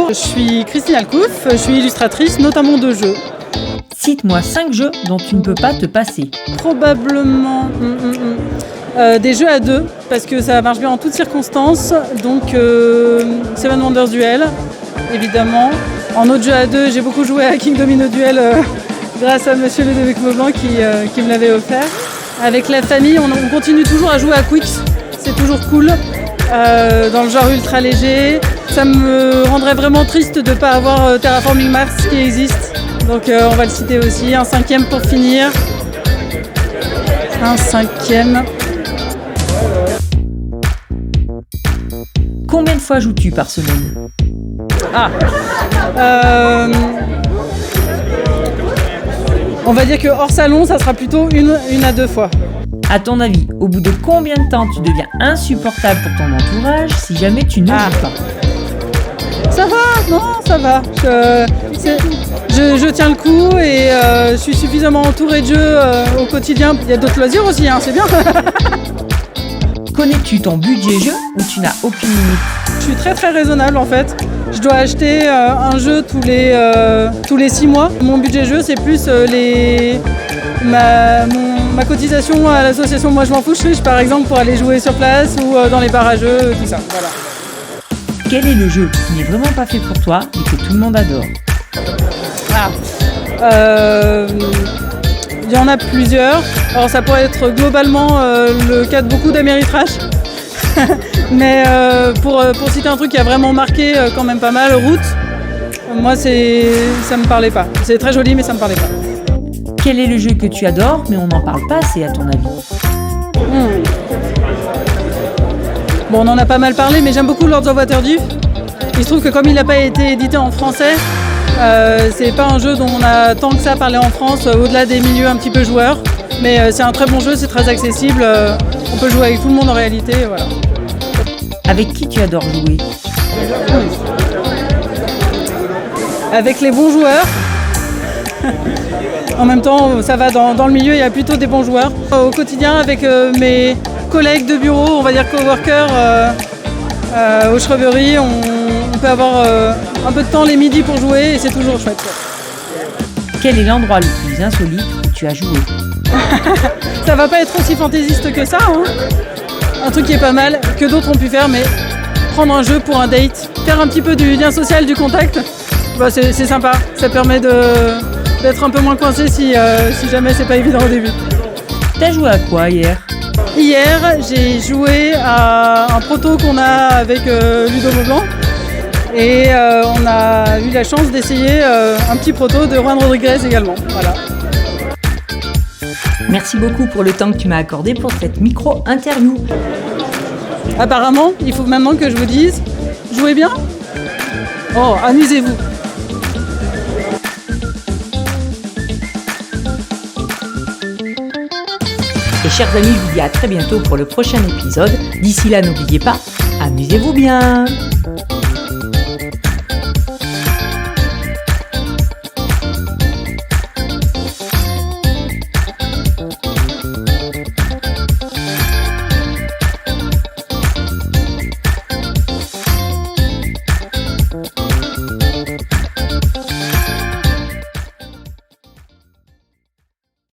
Je suis Christine Alcouf, je suis illustratrice notamment de jeux. Cite-moi 5 jeux dont tu ne peux pas te passer. Probablement des jeux à deux, parce que ça marche bien en toutes circonstances. Donc Seven Wonders Duel, évidemment. En autre jeu à deux, j'ai beaucoup joué à King Domino Duel grâce à monsieur Ludovic Maublanc qui me l'avait offert. Avec la famille, on continue toujours à jouer à Quicks, c'est toujours cool. Dans le genre ultra léger. Ça me rendrait vraiment triste de ne pas avoir Terraforming Mars qui existe. Donc on va le citer aussi. Un 5e pour finir. Un 5e. Combien de fois joues-tu par semaine ? On va dire que hors salon, ça sera plutôt une à 2 fois. À ton avis, au bout de combien de temps tu deviens insupportable pour ton entourage si jamais tu ne joues pas ? Ça va, non, ça va. Je tiens le coup et je suis suffisamment entourée de jeux au quotidien. Il y a d'autres loisirs aussi, c'est bien. Connais-tu ton budget jeu ou tu n'as aucune limite ? Je suis très très raisonnable en fait. Je dois acheter un jeu tous les 6 mois. Mon budget jeu, c'est plus ma cotisation à l'association Moi Je m'en fous, je par exemple pour aller jouer sur place ou dans les bars à jeux, tout ça. Voilà. Quel est le jeu qui n'est vraiment pas fait pour toi et que tout le monde adore ? Il y en a plusieurs. Alors ça pourrait être globalement le cas de beaucoup d'Améritrash. Mais pour citer un truc qui a vraiment marqué quand même pas mal, Route, moi ça me parlait pas. C'est très joli mais ça me parlait pas. Quel est le jeu que tu adores mais on n'en parle pas assez à ton avis ? Bon, on en a pas mal parlé mais j'aime beaucoup Lords of Waterdeep. Il se trouve que comme il n'a pas été édité en français, c'est pas un jeu dont on a tant que ça parlé en France, au-delà des milieux un petit peu joueurs. Mais c'est un très bon jeu, c'est très accessible, on peut jouer avec tout le monde en réalité, voilà. Avec qui tu adores jouer ? Avec les bons joueurs. En même temps, ça va, dans le milieu, il y a plutôt des bons joueurs. Au quotidien, avec mes collègues de bureau, on va dire coworkers, aux Shrubbery, on peut avoir un peu de temps les midis pour jouer et c'est toujours chouette. Quel est l'endroit le plus insolite où tu as joué ? Ça va pas être aussi fantaisiste que ça, Un truc qui est pas mal, que d'autres ont pu faire, mais prendre un jeu pour un date, faire un petit peu du lien social, du contact, c'est sympa. Ça permet d'être un peu moins coincé si jamais c'est pas évident au début. T'as joué à quoi hier ? Hier, j'ai joué à un proto qu'on a avec Ludo Maublanc et on a eu la chance d'essayer un petit proto de Juan Rodriguez également. Voilà. Merci beaucoup pour le temps que tu m'as accordé pour cette micro-interview. Apparemment, il faut maintenant que je vous dise, jouez bien. Oh, amusez-vous. Et chers amis, je vous dis à très bientôt pour le prochain épisode. D'ici là, n'oubliez pas, amusez-vous bien.